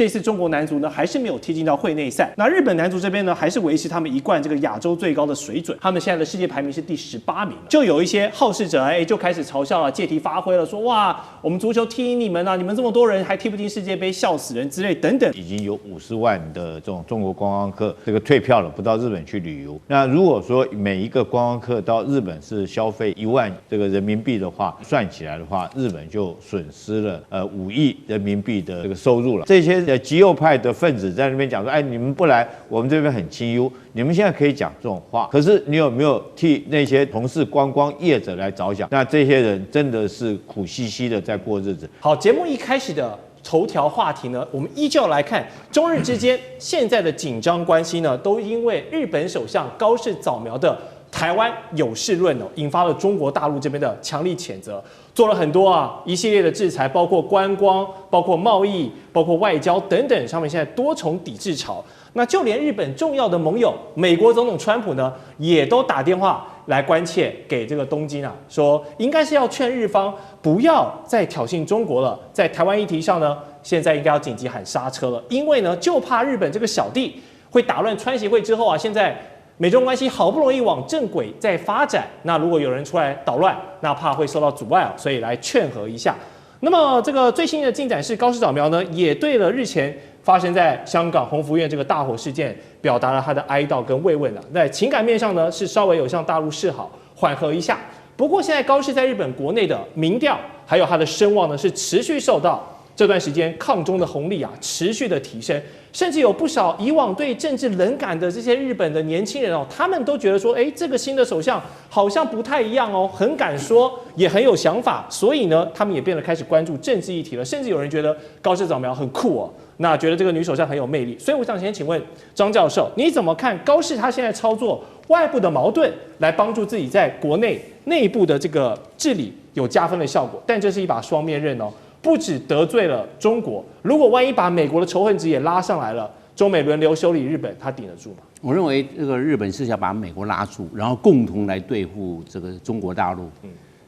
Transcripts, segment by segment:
这次中国男足呢还是没有踢进到会内赛。那日本男足这边呢还是维持他们一贯这个亚洲最高的水准，他们现在的世界排名是第18名。就有一些好事者就开始嘲笑借题发挥了，说哇我们足球踢你们啊，你们这么多人还踢不进世界杯，笑死人之类等等。已经有50万的这种中国观光客这个退票了，不到日本去旅游。那如果说每一个观光客到日本是消费1万这个人民币的话，算起来的话，日本就损失了5亿人民币的这个收入了。这些极右派的分子在那边讲说，哎，你们不来，我们这边很清幽。你们现在可以讲这种话，可是你有没有替那些从事观光业者来着想？那这些人真的是苦兮兮的在过日子。好，节目一开始的头条话题呢，我们依旧来看中日之间现在的紧张关系呢，都因为日本首相高市早苗的台湾有事论引发了中国大陆这边的强力谴责，做了很多一系列的制裁，包括观光、包括贸易、包括外交等等上面现在多重抵制潮。那就连日本重要的盟友美国总统川普呢，也都打电话来关切给这个东京说应该是要劝日方不要再挑衅中国了，在台湾议题上呢，现在应该要紧急喊刹车了，因为呢就怕日本这个小弟会打乱川协会之后现在美中关系好不容易往正轨在发展，那如果有人出来捣乱，那怕会受到阻碍所以来劝和一下。那么这个最新的进展是，高市早苗呢也对了日前发生在香港鸿福苑这个大火事件表达了他的哀悼跟慰问在情感面上呢是稍微有向大陆示好，缓和一下。不过现在高市在日本国内的民调还有他的声望呢是持续受到这段时间抗中的红利持续的提升，甚至有不少以往对政治冷感的这些日本的年轻人他们都觉得说，这个新的首相好像不太一样很敢说，也很有想法，所以呢，他们也变得开始关注政治议题了，甚至有人觉得高市早苗很酷那觉得这个女首相很有魅力。所以我想先请问张教授，你怎么看高市他现在操作外部的矛盾，来帮助自己在国内内部的这个治理有加分的效果？但这是一把双面刃不只得罪了中国，如果万一把美国的仇恨值也拉上来了，中美轮流修理日本，他顶得住吗？我认为这个日本是想把美国拉住，然后共同来对付这个中国大陆。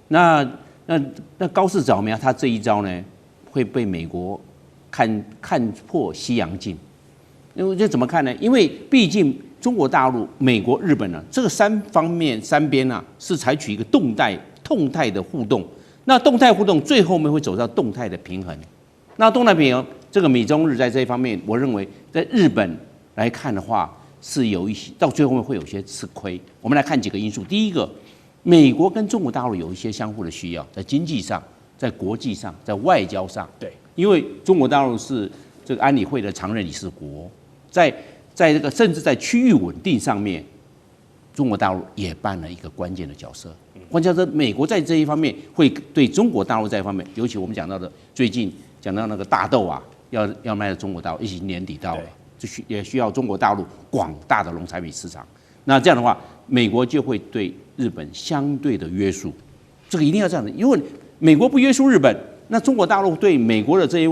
那高市早苗他这一招呢，会被美国看破西洋镜。因为这怎么看呢？因为毕竟中国大陆、美国、日本这个三边是采取一个动态的互动。那动态互动最后面会走到动态的平衡。那动态平衡，这个美中日在这一方面，我认为在日本来看的话，是有一些到最后面会有些吃亏。我们来看几个因素。第一个，美国跟中国大陆有一些相互的需要，在经济上、在国际上、在外交上。对，因为中国大陆是这个安理会的常任理事国，在这个甚至在区域稳定上面，中国大陆也扮了一个关键的角色。关键是美国在这一方面会对中国大陆在一方面，尤其我们讲到的最近讲到那个大豆要卖到中国大陆，已经年底到了，也需要中国大陆广大的农产品市场。那这样的话，美国就会对日本相对的约束，这个一定要这样的。因为美国不约束日本，那中国大陆对美国的这些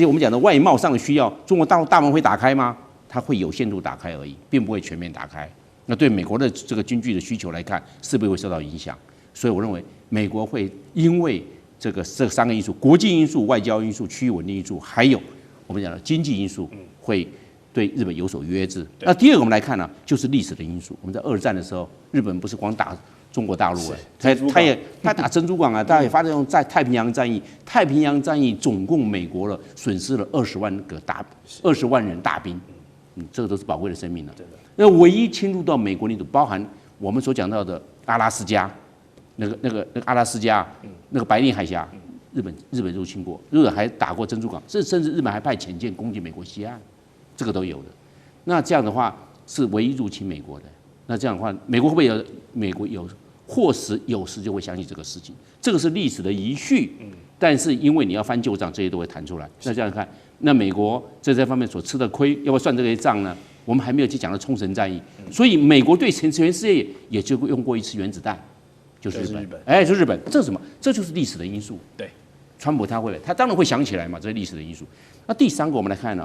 我们讲的外贸上的需要，中国大陆大门会打开吗？它会有限度打开而已，并不会全面打开。那对美国的这个经济的需求来看，是不是会受到影响？所以我认为美国会因为这三个因素：国际因素、外交因素、区域稳定因素，还有我们讲的经济因素，会对日本有所约制。那第二个我们来看就是历史的因素。我们在2战的时候，日本不是光打中国大陆他打珍珠港他也发动在太平洋战役。太平洋战役总共美国损失了20万人大兵，这个都是宝贵的生命了。那唯一侵入到美国领土，包含我们所讲到的阿拉斯加，那个阿拉斯加，那个白令海峡，日本入侵过，日本还打过珍珠港，甚至日本还派潜舰攻击美国西岸，这个都有的。那这样的话是唯一入侵美国的。那这样的话，美国会不会美国或时有时就会相信这个事情？这个是历史的遗绪。但是因为你要翻旧账，这些都会弹出来。那这样看，那美国在这方面所吃的亏，要不要算这些账呢？我们还没有去讲到冲绳战役，所以美国对全世界也就用过一次原子弹，就是日本。就日本，这是什么？这就是历史的因素。对，川普他当然会想起来嘛，这是历史的因素。那第三个，我们来看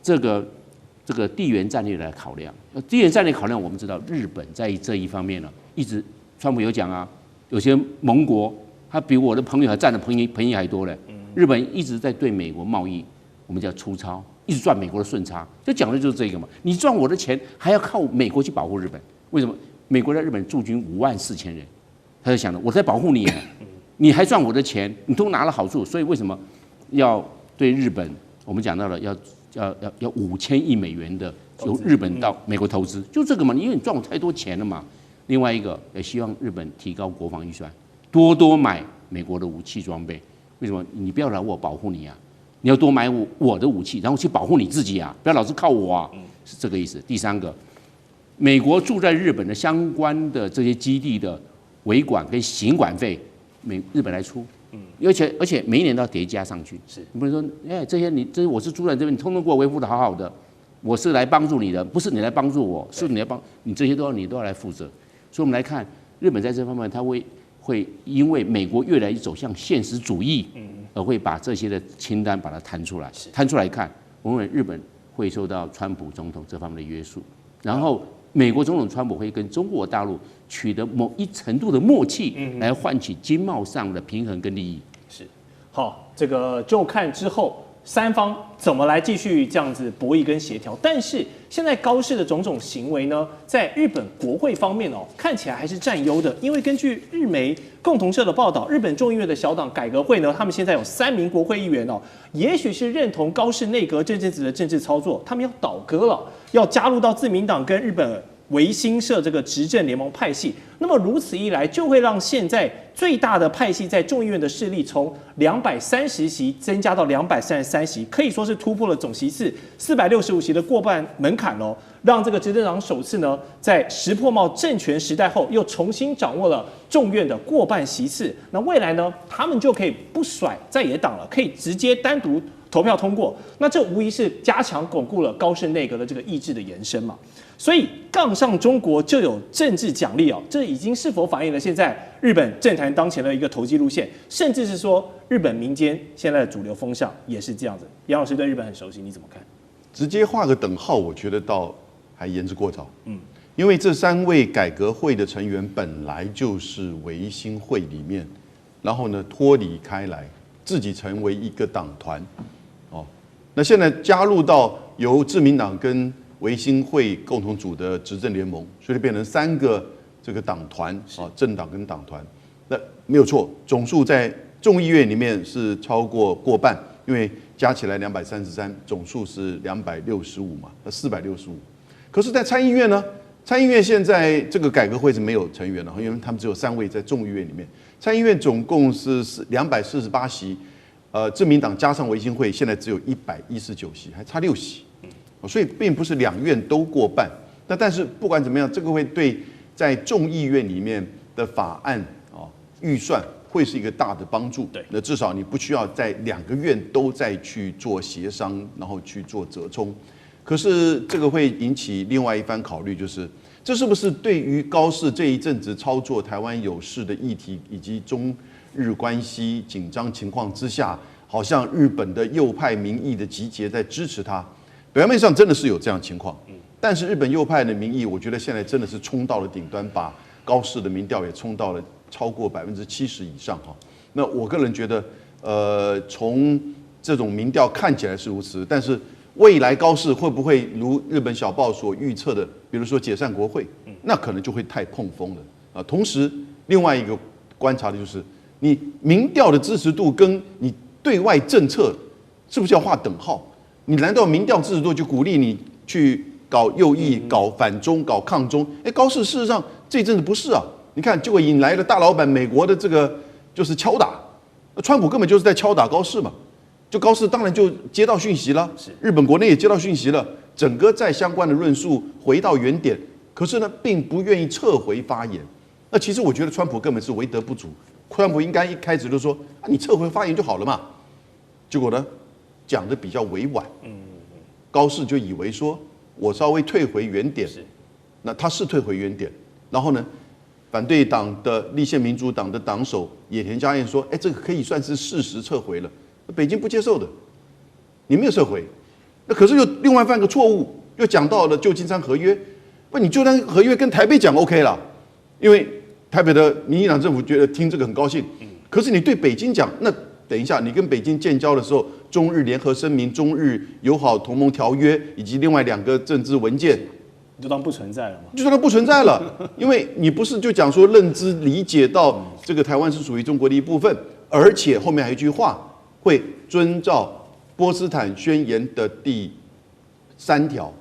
这个地缘战略来考量。地缘战略考量，我们知道日本在这一方面一直川普有讲有些盟国，他比我的朋友还占的便宜还多嘞。日本一直在对美国贸易我们叫粗糙，一直赚美国的顺差，就讲的就是这个嘛。你赚我的钱，还要靠美国去保护日本，为什么？美国在日本驻军54000人，他就想着我在保护你，你还赚我的钱，你都拿了好处，所以为什么要对日本？我们讲到了要5000亿美元的由日本到美国投资，就这个嘛，因为你赚我太多钱了嘛。另外一个也希望日本提高国防预算，多多买美国的武器装备。为什么？你不要让我保护你啊，你要多买我的武器，然后去保护你自己啊，不要老是靠我啊，是这个意思。第三个，美国驻在日本的相关的这些基地的维管跟行管费，日本来出，而且每一年都要叠加上去。是你不能说，这些我是住在这边，你通通给我维护的好好的，我是来帮助你的，不是你来帮助我，是你来你这些你都要来负责。所以我们来看日本在这方面，它会因为美国越来越走向现实主义，而会把这些的清单把它摊出来，看，我认为日本会受到川普总统这方面的约束，然后美国总统川普会跟中国大陆取得某一程度的默契，来换取经贸上的平衡跟利益。是，好，这个就看之后三方怎么来继续这样子博弈跟协调。但是现在高市的种种行为呢，在日本国会方面看起来还是占优的。因为根据日媒共同社的报道，日本众议院的小党改革会呢，他们现在有3名国会议员也许是认同高市内阁这阵子的政治操作，他们要倒戈了，要加入到自民党跟日本维新社这个执政联盟派系。那么如此一来，就会让现在最大的派系在众议院的势力从230席增加到233席，可以说是突破了总席次465席的过半门槛喽，让这个执政党首次呢在石破茂政权时代后又重新掌握了众院的过半席次。那未来呢，他们就可以不甩在野党了，可以直接单独投票通过。那这无疑是加强巩固了高市内阁的这个意志的延伸嘛。所以杠上中国就有政治奖励这已经是否反映了现在日本政坛当前的一个投机路线，甚至是说日本民间现在的主流风向也是这样子。杨老师对日本很熟悉，你怎么看？直接画个等号，我觉得倒还言之过早。因为这3位改革会的成员本来就是维新会里面，然后呢脱离开来，自己成为一个党团。那现在加入到由自民党跟维新会共同组的执政联盟，所以变成3个这个党团政党跟党团。那没有错，总数在众议院里面是超过过半，因为加起来233，总数是265嘛，465。可是，在参议院呢？参议院现在这个改革会是没有成员了，因为他们只有3位在众议院里面。参议院总共是248席，自民党加上维新会，现在只有119席，还差6席。所以并不是2院都过半。但是不管怎么样，这个会对在众议院里面的法案预算会是一个大的帮助。那至少你不需要在2个院都再去做协商，然后去做折冲。可是这个会引起另外一番考虑，就是这是不是对于高市这一阵子操作台湾有事的议题，以及中日关系紧张情况之下，好像日本的右派民意的集结在支持他。表面上真的是有这样的情况，但是日本右派的民意，我觉得现在真的是冲到了顶端，把高市的民调也冲到了超过70%以上哈。那我个人觉得，从这种民调看起来是如此，但是未来高市会不会如日本小报所预测的，比如说解散国会，那可能就会太碰风了啊。同时，另外一个观察的就是，你民调的支持度跟你对外政策是不是要画等号？你难道民调支持度就鼓励你去搞右翼、搞反中、搞抗中？高市事实上这一阵子不是啊。你看，结果引来了大老板美国的这个就是敲打，川普根本就是在敲打高市嘛。就高市当然就接到讯息了，日本国内也接到讯息了，整个在相关的论述回到原点，可是呢，并不愿意撤回发言。那其实我觉得川普根本是为德不足，川普应该一开始就说你撤回发言就好了嘛。结果呢？讲的比较委婉，高市就以为说我稍微退回原点，那他是退回原点，然后呢，反对党的立宪民主党的党首野田佳彦说，这个可以算是事实撤回了，北京不接受的，你没有撤回，那可是又另外犯个错误，又讲到了旧金山合约，不，你旧金山合约跟台北讲 OK 了，因为台北的民进党政府觉得听这个很高兴，可是你对北京讲那。等一下，你跟北京建交的时候，中日联合声明、中日友好同盟条约以及另外2个政治文件，你就当不存在了嘛？就说它不存在了，因为你不是就讲说认知理解到这个台湾是属于中国的一部分，而且后面还有一句话，会遵照波茨坦宣言的第3条。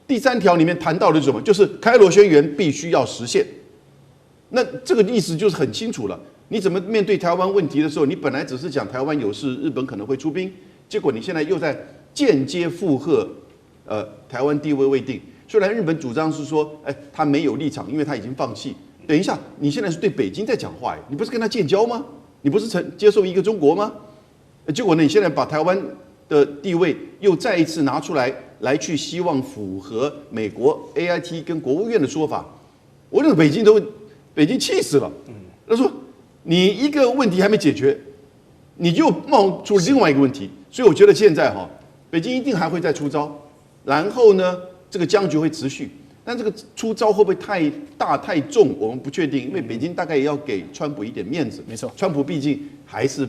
第3条里面谈到的是什么？就是开罗宣言必须要实现。那这个意思就是很清楚了。你怎么面对台湾问题的时候，你本来只是讲台湾有事，日本可能会出兵，结果你现在又在间接附和，台湾地位未定。虽然日本主张是说，他没有立场，因为他已经放弃。等一下，你现在是对北京在讲话，你不是跟他建交吗？你不是接受一个中国吗？结果呢，你现在把台湾的地位又再一次拿出来去希望符合美国 AIT 跟国务院的说法，我认为北京气死了。他说你一个问题还没解决，你就冒出另外一个问题，所以我觉得现在北京一定还会再出招，然后呢，这个僵局会持续。但这个出招会不会太大太重，我们不确定，因为北京大概也要给川普一点面子。没错，川普毕竟还是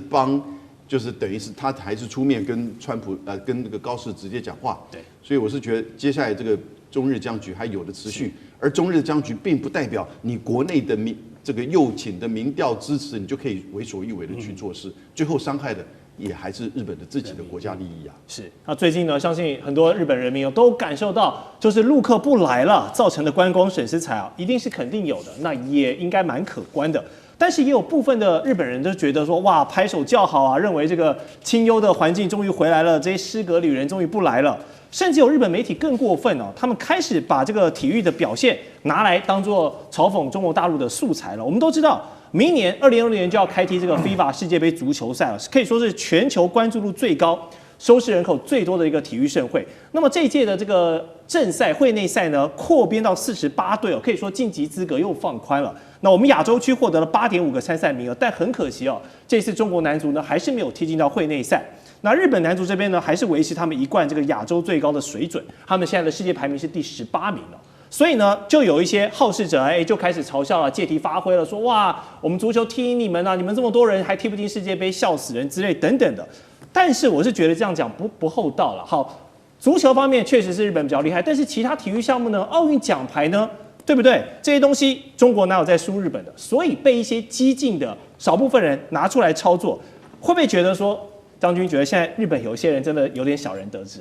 就是等于是他还是出面跟川普跟那个高市直接讲话。对，所以我是觉得接下来这个中日僵局还有的持续，而中日僵局并不代表你国内的这个右倾的民调支持，你就可以为所欲为的去做事，最后伤害的也还是日本的自己的国家利益啊。是，那最近呢，相信很多日本人民都感受到，就是陆客不来了造成的观光损失财一定是肯定有的，那也应该蛮可观的。但是也有部分的日本人就觉得说，哇，拍手叫好啊，认为这个清幽的环境终于回来了，这些诗阁旅人终于不来了。甚至有日本媒体更过分他们开始把这个体育的表现拿来当做嘲讽中国大陆的素材了。我们都知道，明年2026年就要开踢这个 FIFA 世界杯足球赛了，可以说是全球关注度最高、收视人口最多的一个体育盛会。那么这一届的这个正赛、会内赛呢，扩编到48队可以说晋级资格又放宽了。那我们亚洲区获得了8.5个参赛名额，但很可惜这次中国男足呢还是没有踢进到会内赛。那日本男足这边呢，还是维持他们一贯这个亚洲最高的水准，他们现在的世界排名是第18名了。所以呢，就有一些好事者就开始嘲笑了，借题发挥了，说哇，我们足球踢你们啊，你们这么多人还踢不进世界杯，笑死人之类等等的。但是我是觉得这样讲不厚道了。好，足球方面确实是日本比较厉害，但是其他体育项目呢，奥运奖牌呢，对不对？这些东西中国哪有在输日本的？所以被一些激进的少部分人拿出来操作，会不会觉得说？张军觉得现在日本有些人真的有点小人得志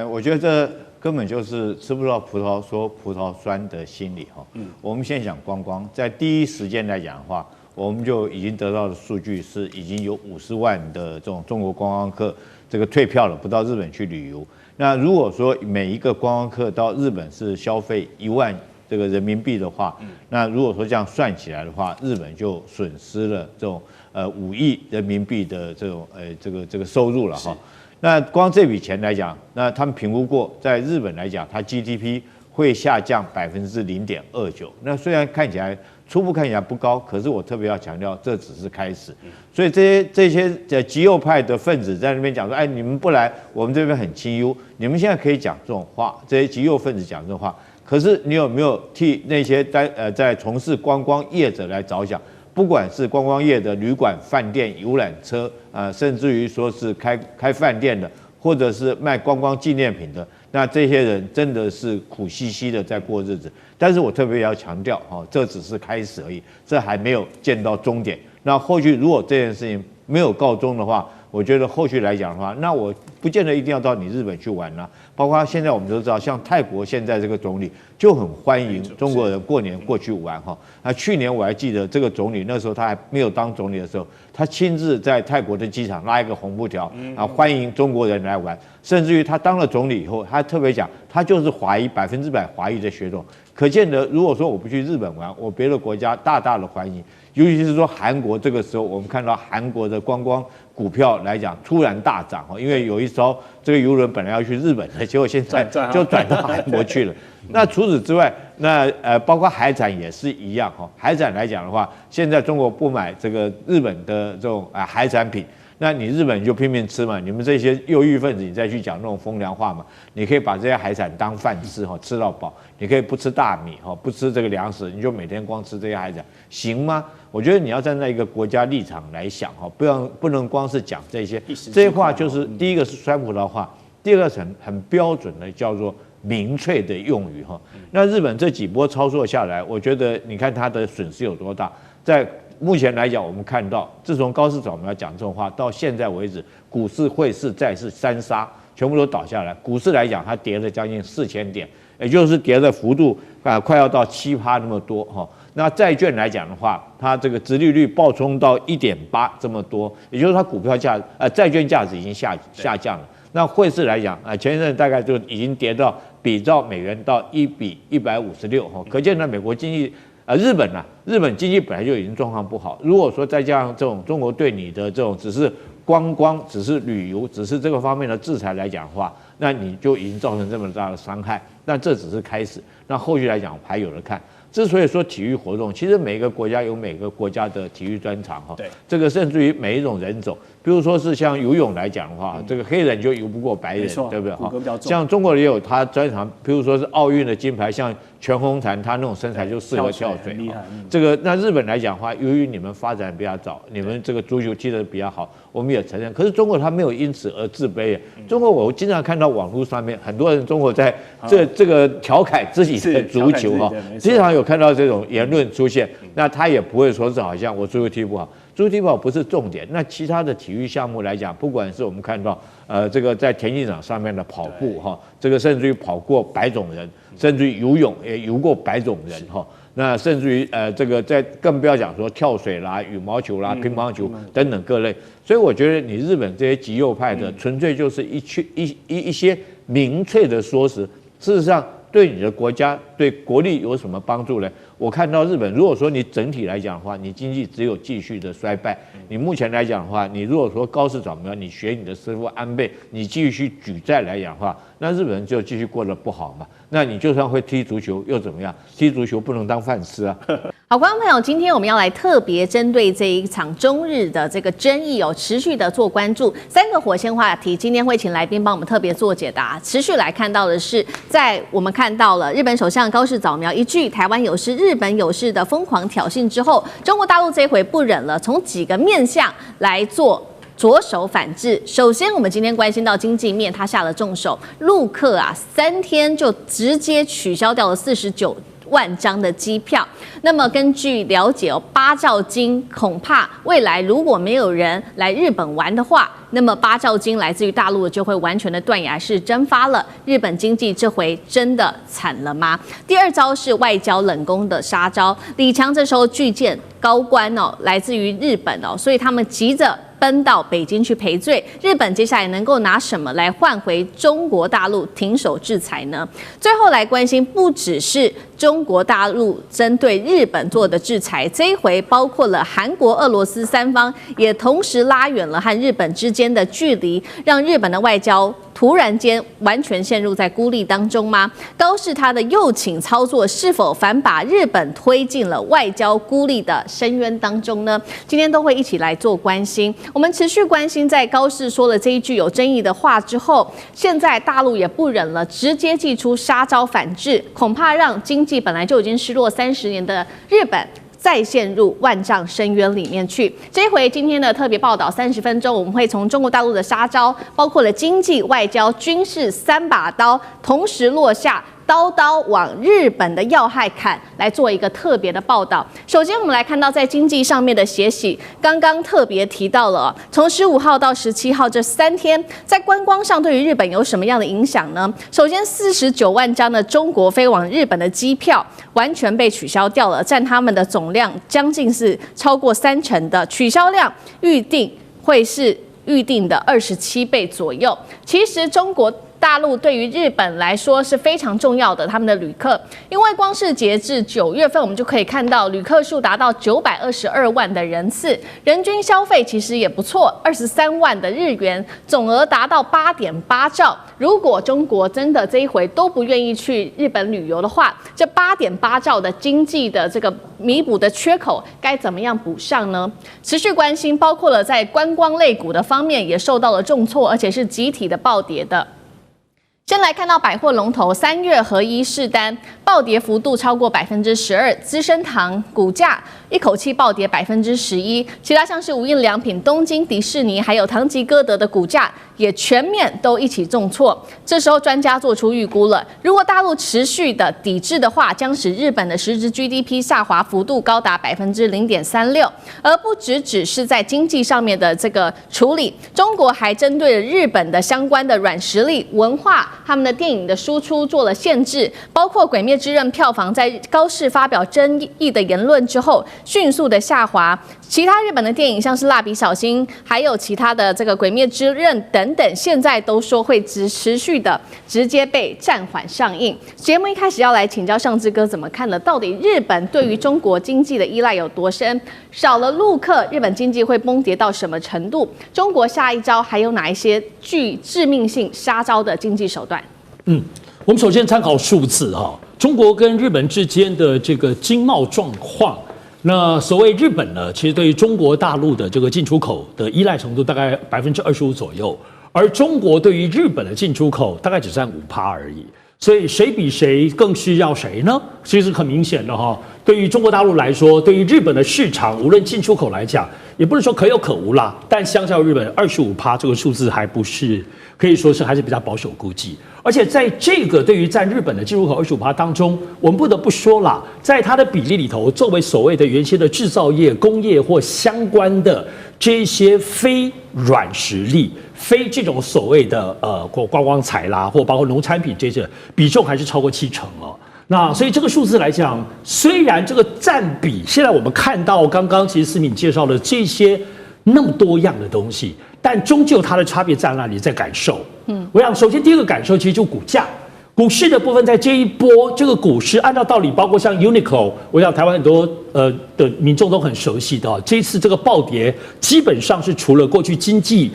我觉得这根本就是吃不到葡萄说葡萄酸的心理我们先讲观光，在第一时间来讲的话，我们就已经得到的数据是已经有50万的这种中国观光客这个退票了，不到日本去旅游。那如果说每一个观光客到日本是消费1万这个人民币的话，那如果说这样算起来的话，日本就损失了这种5亿人民币的这种这个收入了那光这笔钱来讲，那他们评估过，在日本来讲，它 GDP 会下降0.29%。那虽然初步看起来不高，可是我特别要强调，这只是开始。所以这些极右派的分子在那边讲说，你们不来，我们这边很清幽。你们现在可以讲这种话，这些极右分子讲这种话。可是你有没有替那些在从事观光业者来着想？不管是观光业的旅馆、饭店、游览车甚至于说是开饭店的，或者是卖观光纪念品的，那这些人真的是苦兮兮的在过日子。但是我特别要强调这只是开始而已，这还没有见到终点。那后续如果这件事情没有告终的话，我觉得后续来讲的话，那我不见得一定要到你日本去玩啦。包括现在我们都知道，像泰国现在这个总理就很欢迎中国人过年过去玩那去年我还记得这个总理那时候他还没有当总理的时候，他亲自在泰国的机场拉一个红布条欢迎中国人来玩。甚至于他当了总理以后，他特别讲，他就是华裔100%华裔的血统。可见得，如果说我不去日本玩，我别的国家大大的欢迎。尤其是说韩国，这个时候我们看到韩国的观光股票来讲突然大涨因为有一艘这个邮轮本来要去日本的，结果现在就转到韩国去了。那除此之外，那包括海产也是一样海产来讲的话，现在中国不买这个日本的这种海产品，那你日本就拼命吃嘛，你们这些右翼分子，你再去讲那种风凉话嘛，你可以把这些海产当饭吃哈，吃到饱，你可以不吃大米哈，不吃这个粮食，你就每天光吃这些海产，行吗？我觉得你要站在一个国家立场来想哈，不能光是讲这些话，就是第一个是川普的话，第二个是很标准的叫做民粹的用语哈。那日本这几波操作下来，我觉得你看它的损失有多大，在目前来讲，我们看到，自从高市早苗讲这种话到现在为止，股市、汇市、债市三杀全部都倒下来。股市来讲，它跌了将近4000点，也就是跌的幅度快要到7%那么多哈。那债券来讲的话，它这个殖利率暴冲到1.8这么多，也就是它股票债券价值已经下降了。那汇市来讲前一阵大概就已经跌到比照美元到1比156哈，可见呢美国经济。日本经济本来就已经状况不好，如果说再加上这种中国对你的这种只是观光、只是旅游、只是这个方面的制裁来讲的话，那你就已经造成这么大的伤害。那这只是开始，那后续来讲还有的看。之所以说体育活动，其实每个国家有每个国家的体育专长哈。对，这个甚至于每一种人种，比如说是像游泳来讲的话，这个黑人就游不过白人，对不对？哈，像中国也有他专长，比如说是奥运的金牌，像全红婵，他那种身材就适合跳水。这个那日本来讲的话，由于你们发展比较早，你们这个足球踢得比较好，我们也承认。可是中国他没有因此而自卑。中国我经常看到网络上面很多人中国在这个调侃自己的足球哈，经常有看到这种言论出现。那他也不会说是好像我足球踢不好。足球踢不好不是重点，那其他的体育项目来讲，不管是我们看到这个在田径场上面的跑步哈，这个甚至于跑过白种人，甚至于游泳也游过白种人哈，那甚至于这个在更不要讲说跳水啦、羽毛球啦、乒乓球等等各类，所以我觉得你日本这些极右派的纯粹就是一些民粹的说辞，事实上对你的国家对国力有什么帮助呢？我看到日本，如果说你整体来讲的话，你经济只有继续的衰败。你目前来讲的话，你如果说高市早苗，你学你的师父安倍，你继续举债来讲的话，那日本人就继续过得不好嘛。那你就算会踢足球又怎么样？踢足球不能当饭吃啊。好，观众朋友，今天我们要来特别针对这一场中日的这个争议持续的做关注。3个火线话题，今天会请来宾帮我们特别做解答。持续来看到的是，在我们看到了日本首相高市早苗一句"台湾有事，日本有事"的疯狂挑衅之后，中国大陆这回不忍了，从几个面向来做着手反制。首先，我们今天关心到经济面，他下了重手，陆客3天就直接取消掉了49万张的机票。那么根据了解8兆金恐怕未来如果没有人来日本玩的话，那么8兆金来自于大陆的就会完全的断崖式蒸发了。日本经济这回真的惨了吗？第二招是外交冷宫的杀招，李强这时候拒见高官来自于日本所以他们急着奔到北京去赔罪。日本接下来能够拿什么来换回中国大陆停手制裁呢？最后来关心，不只是中国大陆针对日本做的制裁，这一回包括了韩国、俄罗斯3方也同时拉远了和日本之间的距离，让日本的外交突然间完全陷入在孤立当中吗？高市他的右倾操作是否反把日本推进了外交孤立的深渊当中呢？今天都会一起来做关心。我们持续关心，在高市说了这一句有争议的话之后，现在大陆也不忍了，直接祭出杀招反制，恐怕让经济本来就已经失落30年的日本再陷入万丈深渊里面去。这一回今天的特别报道30分钟，我们会从中国大陆的杀招，包括了经济、外交、军事3把刀同时落下，刀刀往日本的要害砍，来做一个特别的报道。首先，我们来看到在经济上面的血洗，刚刚特别提到了，从15号到17号这3天，在观光上对于日本有什么样的影响呢？首先，49万张的中国飞往日本的机票完全被取消掉了，占他们的总量将近是超过30%的取消量，预定会是预定的27倍左右。其实中国大陆对于日本来说是非常重要的，他们的旅客，因为光是截至9月份，我们就可以看到旅客数达到922万的人次，人均消费其实也不错，23万的日元，总额达到8.8兆。如果中国真的这一回都不愿意去日本旅游的话，这8.8兆的经济的这个弥补的缺口该怎么样补上呢？持续关心，包括了在观光类股的方面也受到了重挫，而且是集体的暴跌的。先来看到百货龙头3月合一式单暴跌幅度超过12%，资生堂股价一口气暴跌11%，其他像是无印良品、东京迪士尼还有唐吉诃德的股价也全面都一起重挫。这时候专家做出预估了，如果大陆持续的抵制的话，将使日本的实质 GDP 下滑幅度高达0.36%，而不只是在经济上面的这个处理，中国还针对了日本的相关的软实力、文化。他们的电影的输出做了限制，包括《鬼灭之刃》票房在高市发表争议的言论之后，迅速的下滑。其他日本的电影，像是《蜡笔小新》，还有其他的这个《鬼灭之刃》等等，现在都说会持续的直接被暂缓上映。节目一开始要来请教尚志哥怎么看的？到底日本对于中国经济的依赖有多深？少了陆客，日本经济会崩跌到什么程度？中国下一招还有哪一些具致命性杀招的经济手段？我们首先参考数字哈，中国跟日本之间的这个经贸状况。那所谓日本呢，其实对于中国大陆的这个进出口的依赖程度大概25%左右，而中国对于日本的进出口大概只占5%而已。所以谁比谁更需要谁呢？其实很明显的哈，对于中国大陆来说，对于日本的市场，无论进出口来讲，也不是说可有可无啦。但相较日本25%这个数字还不是可以说是还是比较保守估计。而且在这个对于占日本的进出口25%当中，我们不得不说啦，在它的比例里头，作为所谓的原先的制造业、工业或相关的这些非软实力、非这种所谓的观光财啦，或包括农产品这些比重还是超过70%哦。那所以这个数字来讲，虽然这个占比现在我们看到刚刚其实思敏介绍了这些那么多样的东西，但终究它的差别在哪里，在感受。我想首先第一个感受其实就股价。股市的部分，在这一波这个股市，按照道理，包括像 Uniqlo， 我想台湾很多的民众都很熟悉的，这一次这个暴跌，基本上是除了过去经济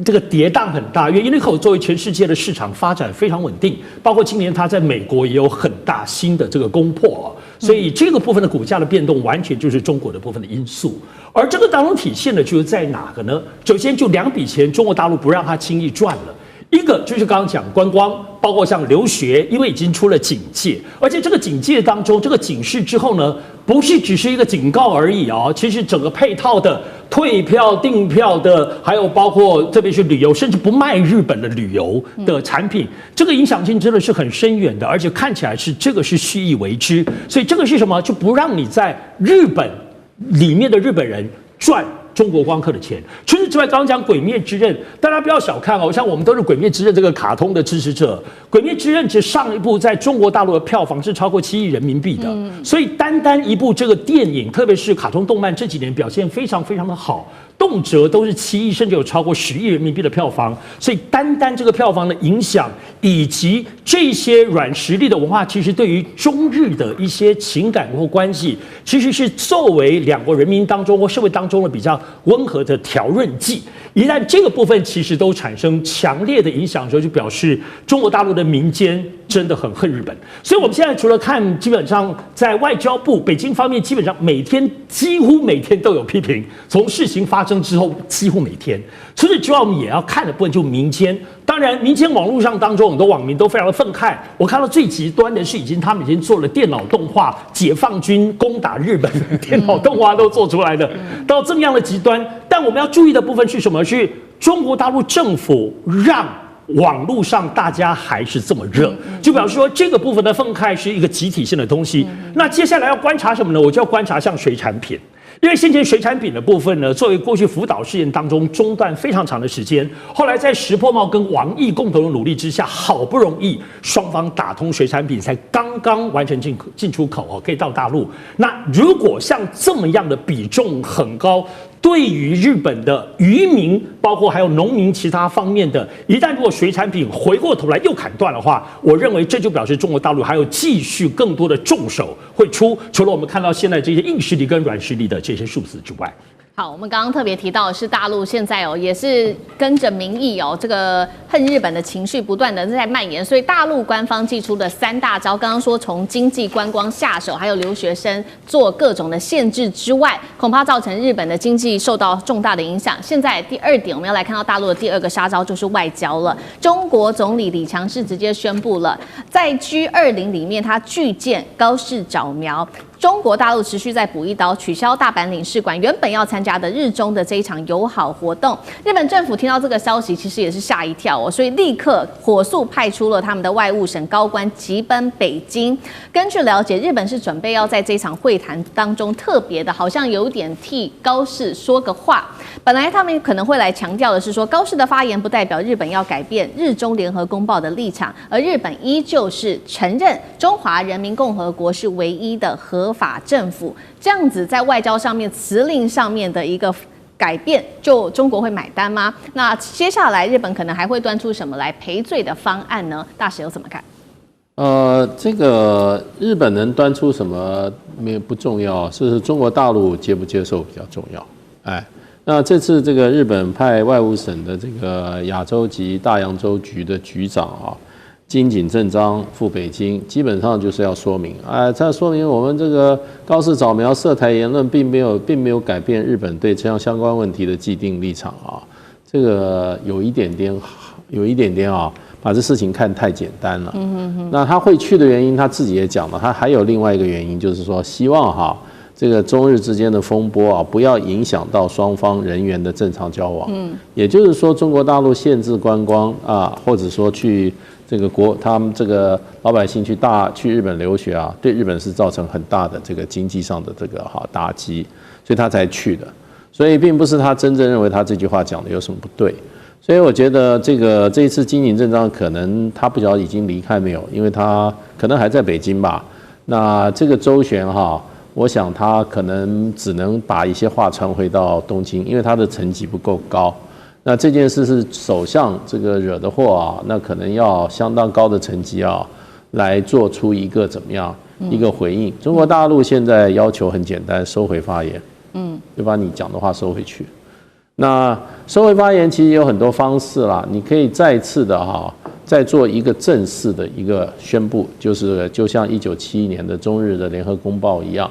这个跌宕很大，因为 Uniqlo 作为全世界的市场发展非常稳定，包括今年它在美国也有很大新的这个攻破，所以这个部分的股价的变动，完全就是中国的部分的因素。而这个当中体现的就是在哪个呢？首先就2笔钱，中国大陆不让它轻易赚了。一个就是刚刚讲观光，包括像留学，因为已经出了警戒，而且这个警戒当中，这个警示之后呢，不是只是一个警告而已哦，其实整个配套的退票、订票的，还有包括特别是旅游，甚至不卖日本的旅游的产品，这个影响性真的是很深远的，而且看起来是这个是蓄意为之，所以这个是什么？就不让你在日本里面的日本人赚中国光客的钱。除此之外，刚刚讲《鬼灭之刃》，大家不要小看哦，像我们都是《鬼灭之刃》这个卡通的支持者，《鬼灭之刃》只上一部在中国大陆的票房是超过7亿人民币的，所以单一部这个电影，特别是卡通动漫这几年表现非常非常的好。动辄都是7亿，甚至有超过10亿人民币的票房，所以单这个票房的影响，以及这些软实力的文化，其实对于中日的一些情感或关系，其实是作为两国人民当中或社会当中的比较温和的调润剂。一旦这个部分其实都产生强烈的影响的时候，就表示中国大陆的民间真的很恨日本。所以我们现在除了看，基本上在外交部北京方面，基本上几乎每天都有批评，从事情发生之后，几乎每天。除此之外，我们也要看的部分就民间。当然，民间网络上当中，很多网民都非常的愤慨。我看到最极端的是，他们已经做了电脑动画，解放军攻打日本的电脑动画都做出来的，到这么样的极端。但我们要注意的部分是什么？是中国大陆政府让网络上大家还是这么热，就表示说这个部分的愤慨是一个集体性的东西。那接下来要观察什么呢？我就要观察像水产品。因为先前水产品的部分呢，作为过去福岛事件当中中断非常长的时间，后来在石破茂跟王毅共同的努力之下，好不容易双方打通水产品，才刚刚完成进出口可以到大陆。那如果像这么样的比重很高，对于日本的渔民，包括还有农民其他方面的，一旦如果水产品回过头来又砍断的话，我认为这就表示中国大陆还有继续更多的重手会出，除了我们看到现在这些硬实力跟软实力的这些数字之外。好，我们刚刚特别提到的是大陆现在也是跟着民意这个恨日本的情绪不断的在蔓延，所以大陆官方祭出的3大招，刚刚说从经济观光下手，还有留学生做各种的限制之外，恐怕造成日本的经济受到重大的影响。现在第2点，我们要来看到大陆的第2个杀招就是外交了。中国总理李强是直接宣布了，在 G20 里面他拒见高市早苗。中国大陆持续在补一刀，取消大阪领事馆原本要参加的日中的这一场友好活动。日本政府听到这个消息，其实也是吓一跳所以立刻火速派出了他们的外务省高官急奔北京。根据了解，日本是准备要在这场会谈当中特别的，好像有点替高市说个话。本来他们可能会来强调的是说，高市的发言不代表日本要改变日中联合公报的立场，而日本依旧是承认中华人民共和国是唯一的合法政府。这样子在外交上面辞令上面的一个改变，就中国会买单吗？那接下来日本可能还会端出什么来赔罪的方案呢？大使有怎么看？这个日本能端出什么不重要，是中国大陆接不接受比较重要。那这次这个日本派外务省的这个亚洲及大洋洲局的局长金井正章赴北京，基本上就是要说明，这说明我们这个高市早苗涉台言论并没有改变日本对这样相关问题的既定立场这个有一点点把这事情看太简单了。那他会去的原因，他自己也讲了，他还有另外一个原因，就是说希望这个中日之间的风波不要影响到双方人员的正常交往。也就是说，中国大陆限制观光或者说去这个他们这个老百姓去日本留学对日本是造成很大的这个经济上的这个打击，所以他才去的。所以并不是他真正认为他这句话讲的有什么不对。所以我觉得这一次金井正章可能他不晓得已经离开没有，因为他可能还在北京吧。那这个周旋我想他可能只能把一些话传回到东京，因为他的层级不够高。那这件事是首相这个惹的祸那可能要相当高的层级来做出一个怎么样一个回应。中国大陆现在要求很简单，收回发言，就把你讲的话收回去。那收回发言其实有很多方式啦，你可以再次的再做一个正式的一个宣布，就像1971年的中日的联合公报一样，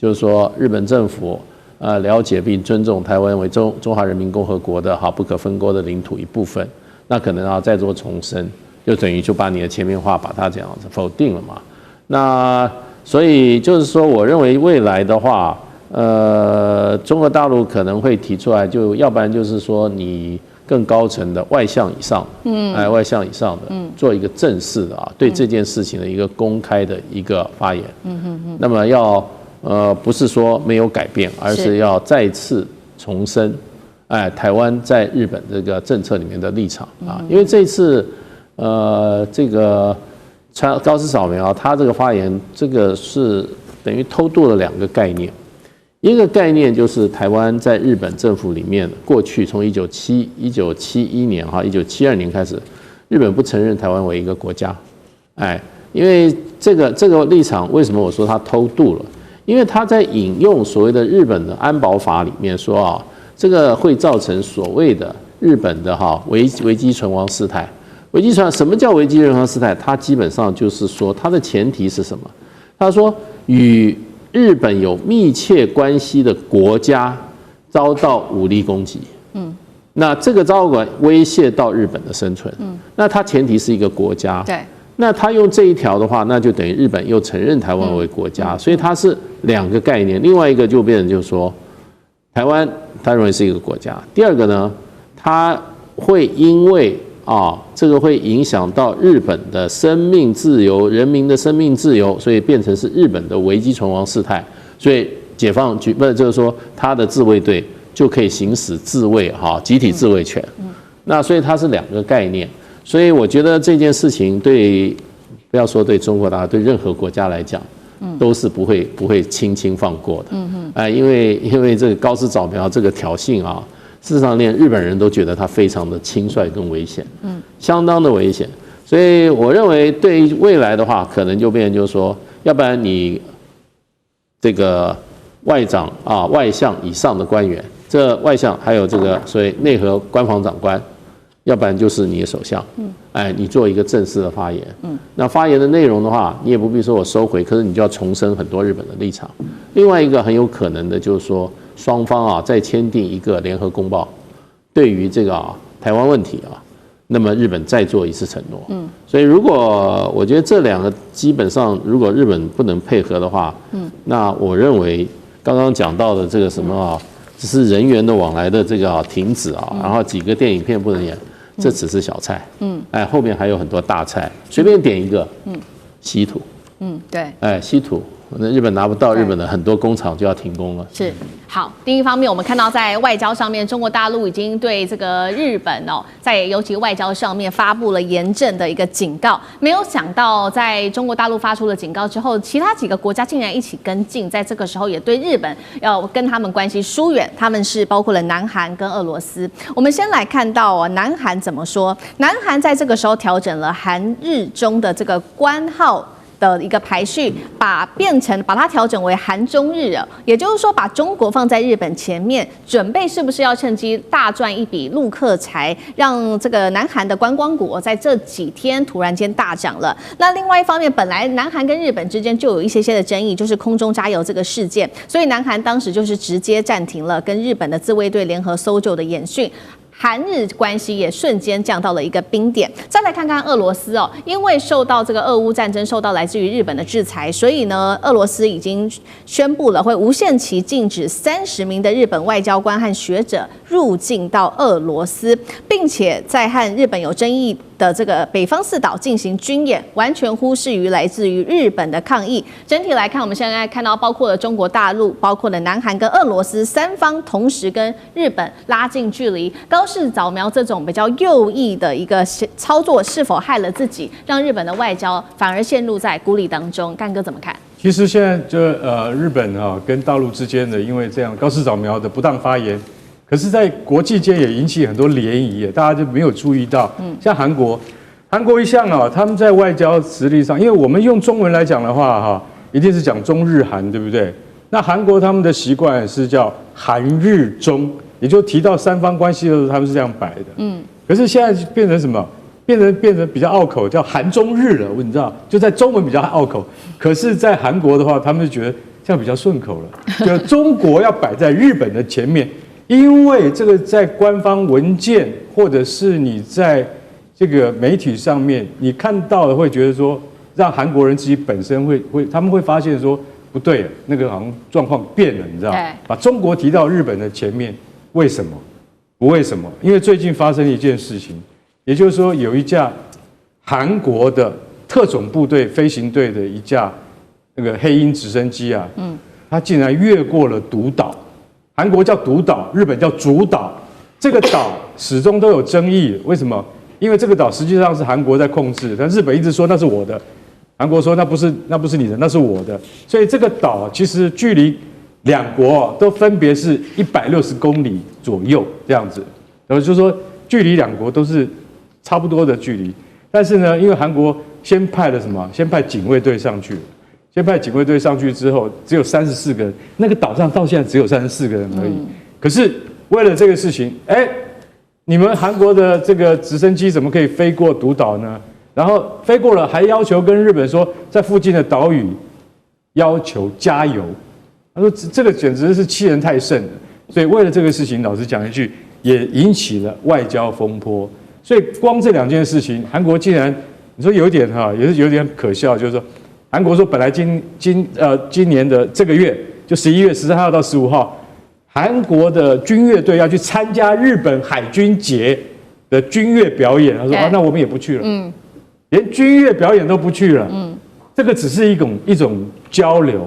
就是说日本政府了解并尊重台湾为中华人民共和国的不可分割的领土一部分，那可能要再做重申，就等于就把你的前面话把它这样子否定了嘛。那所以就是说，我认为未来的话，中国大陆可能会提出来，就要不然就是说你更高层的外向以上，外向以上的，做一个正式的对这件事情的一个公开的一个发言，那么要不是说没有改变，而是要再次重申，台湾在日本这个政策里面的立场因为这次这个高市早苗他这个发言，这个是等于偷渡了2个概念。一个概念就是台湾在日本政府里面，过去从1971年1972年开始，日本不承认台湾为一个国家。因为这个立场，为什么我说他偷渡了？因为他在引用所谓的日本的安保法里面说这个会造成所谓的日本的危机存亡事态。什么叫危机存亡事态？它基本上就是说，它的前提是什么？他说与日本有密切关系的国家遭到武力攻击，那这个遭到威胁到日本的生存，那它前提是一个国家，对，那他用这一条的话，那就等于日本又承认台湾为国家，所以它是2个概念。另外一个就变成就是说，台湾他认为是一个国家，第2个呢，它会因为这个会影响到日本的生命自由、人民的生命自由，所以变成是日本的危机存亡事态，所以解放军就是说他的自卫队就可以行使自卫集体自卫权。那所以它是2个概念，所以我觉得这件事情不要说对中国大陆，对任何国家来讲都是不会轻轻放过的。因为这个高市早苗这个挑衅啊，事实上连日本人都觉得他非常的轻率跟危险，相当的危险。所以我认为对于未来的话，可能就变成就是说，要不然你这个外长啊、外相以上的官员，这外相还有这个所谓内阁官房长官，要不然就是你的首相，你做一个正式的发言，那发言的内容的话，你也不必说我收回，可是你就要重申很多日本的立场。另外一个很有可能的就是说，双方啊再签订一个联合公报，对于这个台湾问题啊。那么日本再做一次承诺，所以如果我觉得这两个基本上，如果日本不能配合的话，那我认为刚刚讲到的这个什么只是人员的往来的这个停止然后几个电影片不能演，这只是小菜，后面还有很多大菜，随便点一个，稀土，对，稀土。那日本拿不到，日本的很多工厂就要停工了。是好，第一方面，我们看到在外交上面，中国大陆已经对这个日本在尤其外交上面发布了严正的一个警告。没有想到，在中国大陆发出了警告之后，其他几个国家竟然一起跟进，在这个时候也对日本要跟他们关系疏远。他们是包括了南韩跟俄罗斯。我们先来看到南韩怎么说。南韩在这个时候调整了韩日中的这个官号的一个排序，把它调整为韩中日也就是说把中国放在日本前面，准备是不是要趁机大赚一笔陆客财，让这个南韩的观光股在这几天突然间大涨了。那另外一方面，本来南韩跟日本之间就有一些的争议，就是空中加油这个事件，所以南韩当时就是直接暂停了跟日本的自卫队联合搜救的演训。韩日关系也瞬间降到了一个冰点。再来看看俄罗斯因为受到这个俄乌战争受到来自于日本的制裁，所以呢，俄罗斯已经宣布了会无限期禁止30名的日本外交官和学者入境到俄罗斯，并且在和日本有争议的这个北方四岛进行军演，完全忽视于来自于日本的抗议。整体来看，我们现在看到包括了中国大陆、包括了南韩跟俄罗斯三方同时跟日本拉近距离。高市早苗这种比较右翼的一个操作，是否害了自己，让日本的外交反而陷入在孤立当中？干哥怎么看？其实现在就日本跟大陆之间的，因为这样高市早苗的不当发言，可是在国际间也引起很多涟漪，大家就没有注意到。像韩国一向他们在外交实力上，因为我们用中文来讲的话一定是讲中日韩，对不对？那韩国他们的习惯是叫韩日中，也就提到三方关系的时候，他们是这样摆的。可是现在变成什么？变成比较拗口，叫韩中日了。你知道，就在中文比较拗口，可是，在韩国的话，他们就觉得这样比较顺口了。就中国要摆在日本的前面，因为这个在官方文件或者是你在这个媒体上面，你看到的会觉得说，让韩国人自己本身他们会发现说不对，那个好像状况变了，你知道？把中国提到日本的前面，为什么？不为什么？因为最近发生一件事情。也就是说，有一架韩国的特种部队飞行队的一架那个黑鹰直升机它竟然越过了独岛。韩国叫独岛，日本叫主岛。这个岛始终都有争议，为什么？因为这个岛实际上是韩国在控制，但日本一直说那是我的，韩国说那不是你的，那是我的。所以这个岛其实距离两国都分别是160公里左右这样子，然后就说距离两国都是差不多的距离，但是呢，因为韩国先派了什么？先派警卫队上去，先派警卫队上去之后，只有34个人，那个岛上到现在只有34个人而已。可是为了这个事情，你们韩国的这个直升机怎么可以飞过独岛呢？然后飞过了，还要求跟日本说，在附近的岛屿要求加油。他说这个简直是欺人太甚了。所以为了这个事情，老实讲一句，也引起了外交风波。所以光这两件事情，韩国竟然你说有点也是有点可笑，就是说，韩国说本来今年的这个月就11月13号到15号，韩国的军乐队要去参加日本海军节的军乐表演，他说那我们也不去了，连军乐表演都不去了，这个只是一种交流。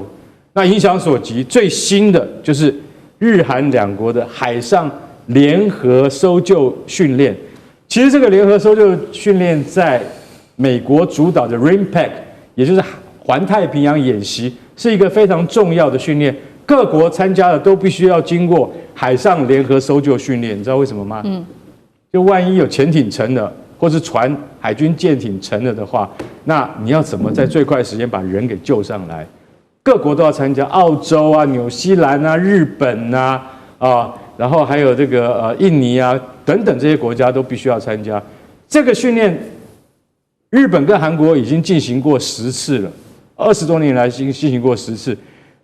那影响所及，最新的就是日韩两国的海上联合搜救训练。其实这个联合搜救训练在美国主导的 RIMPAC， 也就是环太平洋演习是一个非常重要的训练，各国参加的都必须要经过海上联合搜救训练，你知道为什么吗？就万一有潜艇沉了，或是船海军舰艇沉了的话，那你要怎么在最快时间把人给救上来？各国都要参加，澳洲啊、纽西兰啊、日本啊然后还有这个印尼啊等等这些国家都必须要参加这个训练。日本跟韩国已经进行过10次了，20多年来进行过10次，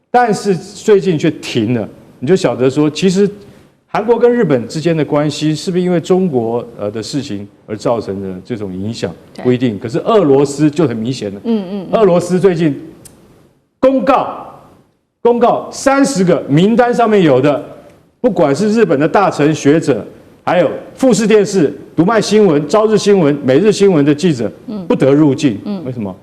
但是最近却停了。你就晓得说，其实韩国跟日本之间的关系是不是因为中国的事情而造成的这种影响？不一定。可是俄罗斯就很明显了。俄罗斯最近公告30个名单上面有的，不管是日本的大臣学者，还有富士电视、读卖新闻、朝日新闻、每日新闻的记者，不得入境。为什么？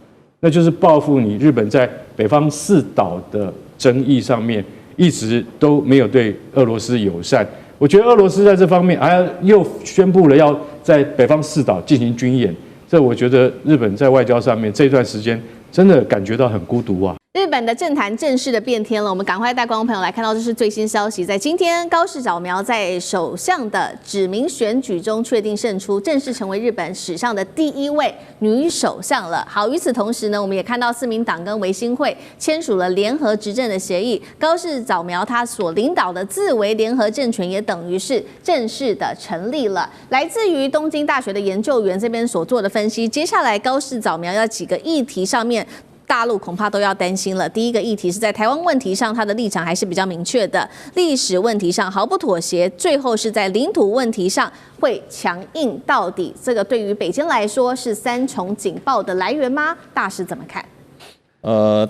那就是报复你日本在北方四岛的争议上面一直都没有对俄罗斯友善。我觉得俄罗斯在这方面又宣布了要在北方四岛进行军演，这我觉得日本在外交上面这段时间真的感觉到很孤独啊。日本的政坛正式的变天了，我们赶快带观众朋友来看到这是最新消息，在今天高市早苗在首相的指名选举中确定胜出，正式成为日本史上的第1位女首相了。好，与此同时呢，我们也看到自民党跟维新会签署了联合执政的协议，高市早苗他所领导的自维联合政权也等于是正式的成立了。来自于东京大学的研究员这边所做的分析，接下来高市早苗要几个议题上面，大陆恐怕都要担心了。第一个议题是在台湾问题上，他的立场还是比较明确的；历史问题上毫不妥协；最后是在领土问题上会强硬到底。这个对于北京来说是3重警报的来源吗？大师怎么看？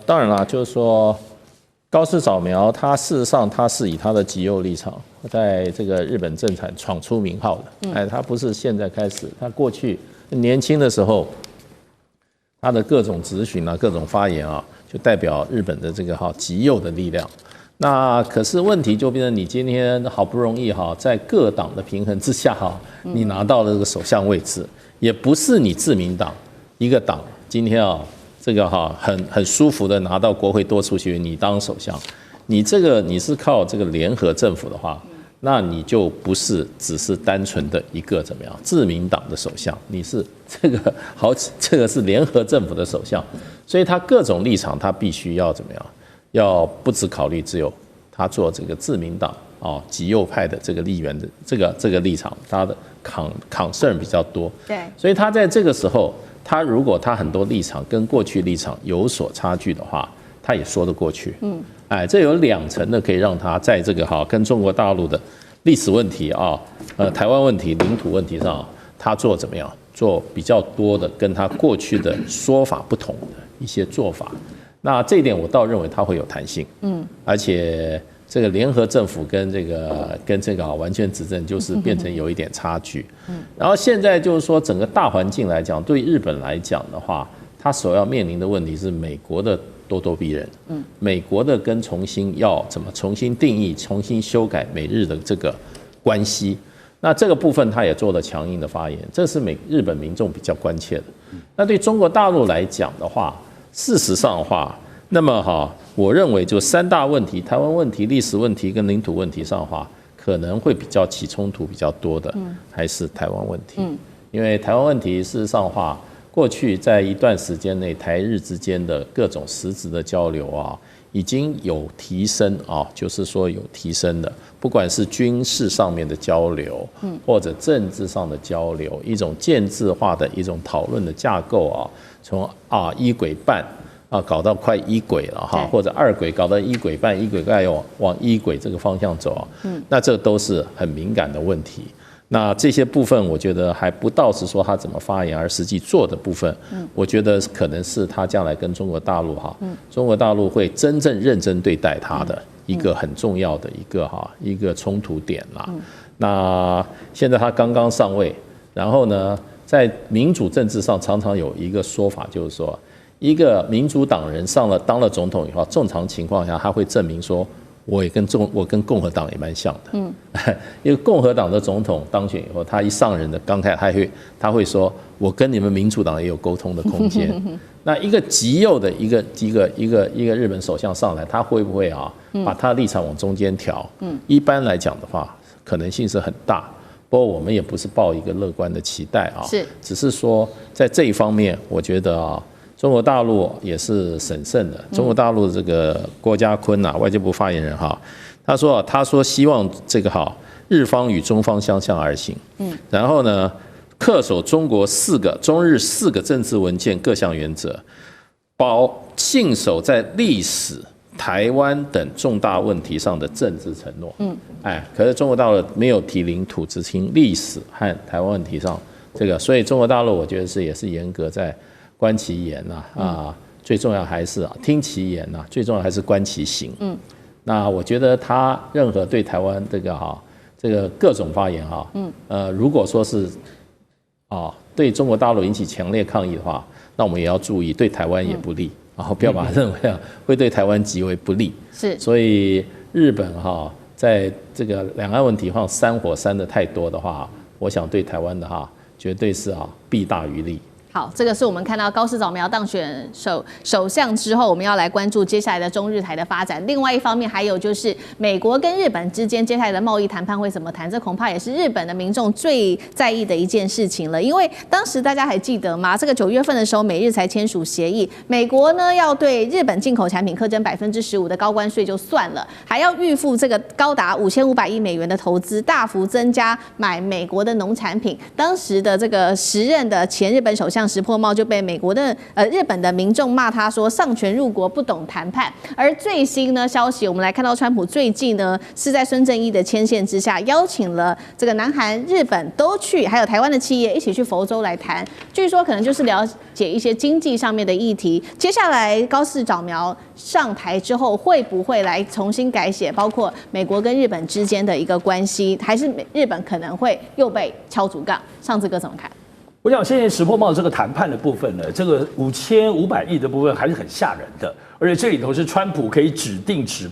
当然啦，就是说高市早苗，他事实上他是以他的极右立场，在这个日本政坛闯出名号的。他不是现在开始，他过去年轻的时候。他的各种质询啊，各种发言啊，就代表日本的这个极右的力量。那可是问题就变成你今天好不容易在各党的平衡之下你拿到了这个首相位置，也不是你自民党一个党今天这个很舒服的拿到国会多数席，你当首相，你是靠这个联合政府的话。那你就不是只是单纯的一个怎么样自民党的首相，你是这个是联合政府的首相，所以他各种立场他必须要怎么样，要不只考虑只有他做这个自民党极右派的这个立员的这个立场，他的concern比较多，对，所以他在这个时候，如果他很多立场跟过去立场有所差距的话，他也说得过去，这有2层的可以让他在这个跟中国大陆的历史问题台湾问题、领土问题上，他做怎么样？做比较多的跟他过去的说法不同的一些做法。那这一点我倒认为他会有弹性，而且这个联合政府跟这个完全执政就是变成有一点差距。然后现在就是说整个大环境来讲，对日本来讲的话，他所要面临的问题是美国的咄咄逼人，美国的跟要怎么重新定义、重新修改美日的这个关系，那这个部分他也做了强硬的发言，这是日本民众比较关切的。那对中国大陆来讲的话，事实上的话，那么我认为就3大问题：台湾问题、历史问题跟领土问题上的话，可能会比较起冲突比较多的，还是台湾问题。因为台湾问题事实上的话，过去在一段时间内，台日之间的各种实质的交流已经有提升就是说有提升的，不管是军事上面的交流，或者政治上的交流，一种建制化的一种讨论的架构从一轨半搞到快一轨了或者2轨搞到1轨半，1轨半要往1轨这个方向走那这都是很敏感的问题。那这些部分我觉得还不到是说他怎么发言，而实际做的部分，我觉得可能是他将来跟中国大陆中国大陆会真正认真对待他的一个很重要的一个冲突点啦。那现在他刚刚上位，然后呢，在民主政治上常常有一个说法，就是说一个民主党人当了总统以后，正常情况下他会证明说我跟共和党也蛮像的，因为共和党的总统当选以后，他一上任的刚开始他会说，我跟你们民主党也有沟通的空间。那一个极右的一个日本首相上来，他会不会把他的立场往中间调？一般来讲的话，可能性是很大。不过我们也不是抱一个乐观的期待只是说在这一方面，我觉得中国大陆也是审慎的。中国大陆这个郭家坤外交部发言人他说希望这个日方与中方相向而行，然后呢，恪守中日4个政治文件各项原则，信守在历史、台湾等重大问题上的政治承诺。可是中国大陆没有提领土之情、历史和台湾问题上所以中国大陆我觉得也是严格在观其言最重要还是听其言最重要还是观其行。那我觉得他任何对台湾这个各种发言如果说是对中国大陆引起强烈抗议的话，那我们也要注意对台湾也不利，不要把它认为会对台湾极为不利。是，所以日本在这个两岸问题上煽火煽得太多的话，我想对台湾的绝对是弊大于利。好，这个是我们看到高市早苗当选首相之后，我们要来关注接下来的中日台的发展。另外一方面，还有就是美国跟日本之间接下来的贸易谈判会怎么谈，这恐怕也是日本的民众最在意的一件事情了。因为当时大家还记得吗？这个9月份的时候，美日才签署协议，美国呢要对日本进口产品课征15%的高关税就算了，还要预付这个高达5500亿美元的投资，大幅增加买美国的农产品。当时的这个时任的前日本首相石破茂就被日本的民众骂他说上权入国不懂谈判。而最新呢消息，我们来看到川普最近呢是在孙正义的牵线之下，邀请了这个南韩、日本都去，还有台湾的企业一起去佛州来谈，据说可能就是了解一些经济上面的议题。接下来高市早苗上台之后，会不会来重新改写包括美国跟日本之间的一个关系，还是日本可能会又被敲竹杠？上次哥怎么看？我想现在石破茂这个谈判的部分呢，这个5500亿的部分还是很吓人的，而且这里头是川普可以指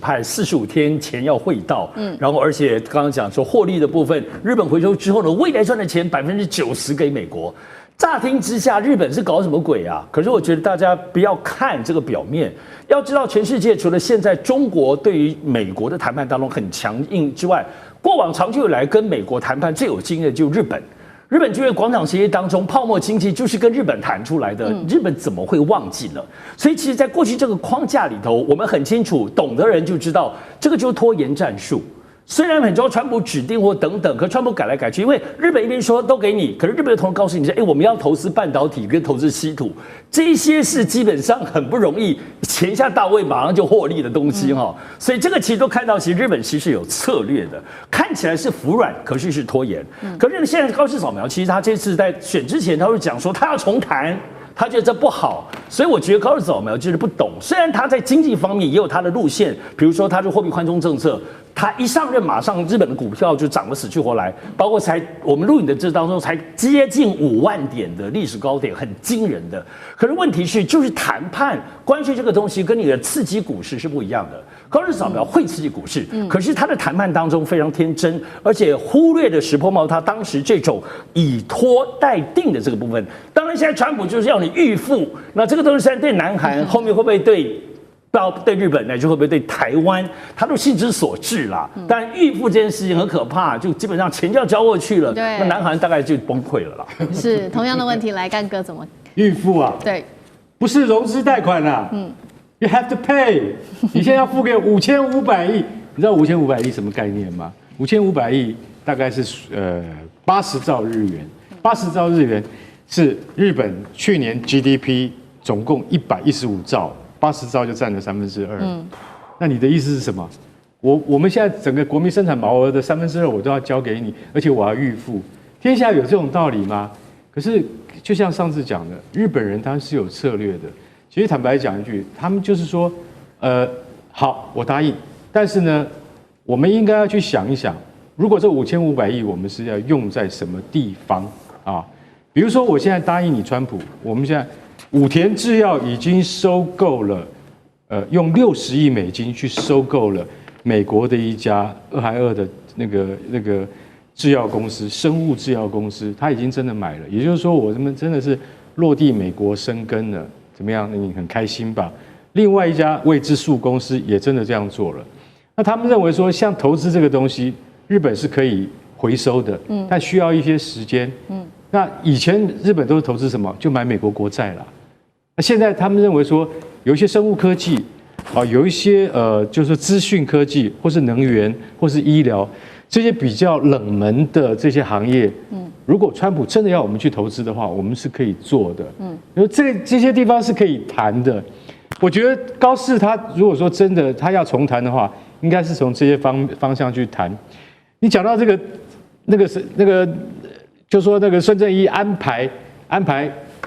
派45天前要汇到，然后而且刚刚讲说获利的部分，日本回收之后呢，未来赚的钱90%给美国。乍听之下，日本是搞什么鬼啊？可是我觉得大家不要看这个表面，要知道全世界除了现在中国对于美国的谈判当中很强硬之外，过往长久以来跟美国谈判最有经验的就是日本。日本就在广场协议当中，泡沫经济就是跟日本谈出来的，日本怎么会忘记了？所以其实在过去这个框架里头，我们很清楚，懂的人就知道，这个就是拖延战术。虽然很多川普指定或等等，可川普改来改去，因为日本一边说都给你，可是日本的同仁告诉你说，我们要投资半导体跟投资稀土，这些是基本上很不容易钱下到位马上就获利的东西所以这个其实都看到，其实日本其实有策略的，看起来是服软，可是是拖延。可是现在高市早苗，其实他这次在选之前，他会讲说他要重谈。他觉得这不好，所以我觉得高市早苗就是不懂。虽然他在经济方面也有他的路线，比如说他是货币宽松政策，他一上任马上日本的股票就涨得死去活来，包括我们录影的这当中才接近5万点的历史高点，很惊人的。可是问题是，就是谈判关税这个东西跟你的刺激股市是不一样的。高市早苗会刺激股市，可是他的谈判当中非常天真，而且忽略了石破茂他当时这种以拖待定的这个部分。当然，现在川普就是要你预付，那这个东西现在对南韩后面会不会对日本乃至会不会对台湾，他都心之所至啦。但预付这件事情很可怕，就基本上钱就要交过去了，那南韩大概就崩溃了啦。是同样的问题，来干哥怎么预付啊？对，不是融资贷款啦。You have to pay， 你现在要付给5500亿，你知道5500亿什么概念吗？5500亿大概是80兆日元，80兆日元是日本去年 GDP 总共115兆，80兆就占了2/3。那你的意思是什么？我们现在整个国民生产毛额的2/3我都要交给你，而且我要预付。天下有这种道理吗？可是就像上次讲的，日本人他是有策略的。其实坦白讲一句，他们就是说，好，我答应，但是呢，我们应该要去想一想，如果这5500亿我们是要用在什么地方啊？比如说，我现在答应你川普，我们现在武田制药已经收购了，用60亿美金去收购了美国的一家2还2的那个制药公司，生物制药公司，他已经真的买了。也就是说，我们真的是落地美国生根了，怎么样？你很开心吧？另外一家未知数公司也真的这样做了。那他们认为说，像投资这个东西，日本是可以回收的，但需要一些时间。那以前日本都是投资什么？就买美国国债啦。那现在他们认为说，有一些生物科技。有一些就是资讯科技，或是能源，或是医疗，这些比较冷门的这些行业，如果川普真的要我们去投资的话，我们是可以做的，因为这些地方是可以谈的。我觉得高市他如果说真的他要重谈的话，应该是从这些方向去谈。你讲到这个那个，就说那个孙正义安排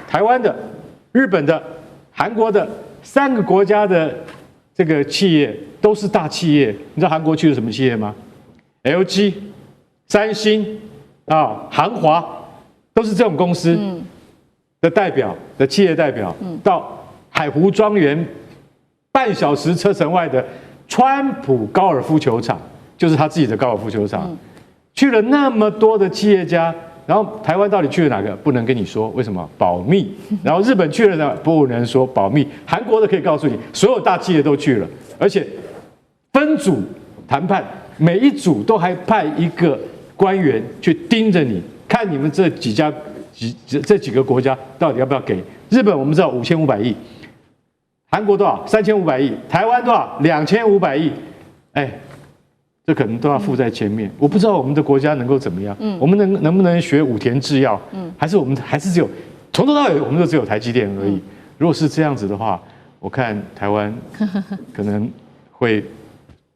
台湾的、日本的、韩国的3个国家的。这个企业都是大企业，你知道韩国去了什么企业吗 ？LG、三星韩华，都是这种公司的代表的企业代表，到海湖庄园半小时车程外的川普高尔夫球场，就是他自己的高尔夫球场，去了那么多的企业家。然后台湾到底去了哪个？不能跟你说，为什么？保密。然后日本去了呢？不能说，保密。韩国的可以告诉你，所有大企业都去了，而且分组谈判，每一组都还派一个官员去盯着你，看你们这几个国家到底要不要给。日本我们知道5500亿，韩国多少？3500亿，台湾多少？2500亿，这可能都要附在前面。我不知道我们的国家能够怎么样，我们能不能学武田制药，还是我们还是只有从头到尾我们都只有台积电而已。如果是这样子的话，我看台湾可能会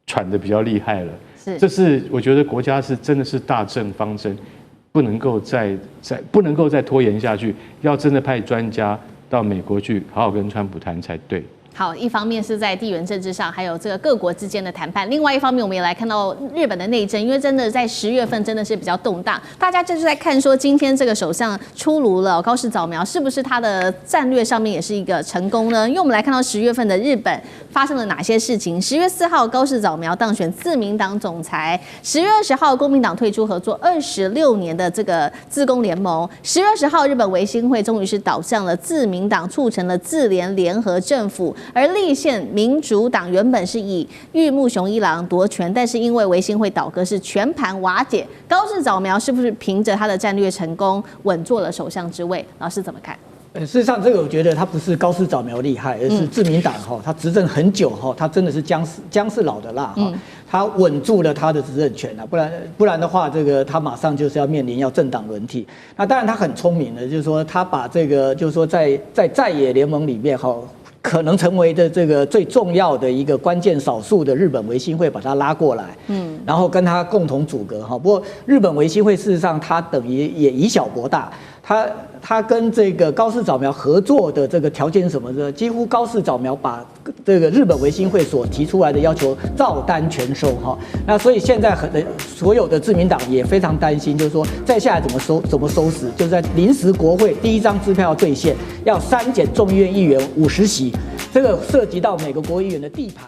喘得比较厉害了。这是我觉得国家是真的是大政方针，不能够再拖延下去，要真的派专家到美国去好好跟川普谈才对。好，一方面是在地缘政治上，还有这个各国之间的谈判；另外一方面，我们也来看到日本的内政，因为真的在10月份真的是比较动荡，大家就是在看说今天这个首相出炉了，高市早苗是不是他的战略上面也是一个成功呢？因为我们来看到10月份的日本发生了哪些事情？10月4号，高市早苗当选自民党总裁；10月20号，国民党退出合作26年的这个自公联盟；10月20号，日本维新会终于是倒向了自民党，促成了自联联合政府。而立宪民主党原本是以玉木雄一郎夺权，但是因为维新会倒戈是全盘瓦解。高市早苗是不是凭着他的战略成功稳坐了首相之位？老师怎么看？事实上，这个我觉得他不是高市早苗厉害，而是自民党他执政很久他真的是姜是老的辣他稳住了他的执政权不然的话，这个他马上就是要面临要政党轮替。那当然他很聪明的，就是说他把这个就是说在野联盟里面可能成为的这个最重要的一个关键少数的日本维新会把他拉过来，然后跟他共同阻隔不过日本维新会事实上他等于也以小博大，他跟这个高市早苗合作的这个条件是什么呢？几乎高市早苗把这个日本维新会所提出来的要求照单全收那所以现在所有的自民党也非常担心，就是说再下来怎么收拾，就是在临时国会第1张支票要兑现，要删减众议院议员50席，这个涉及到每个国会议员的地盘。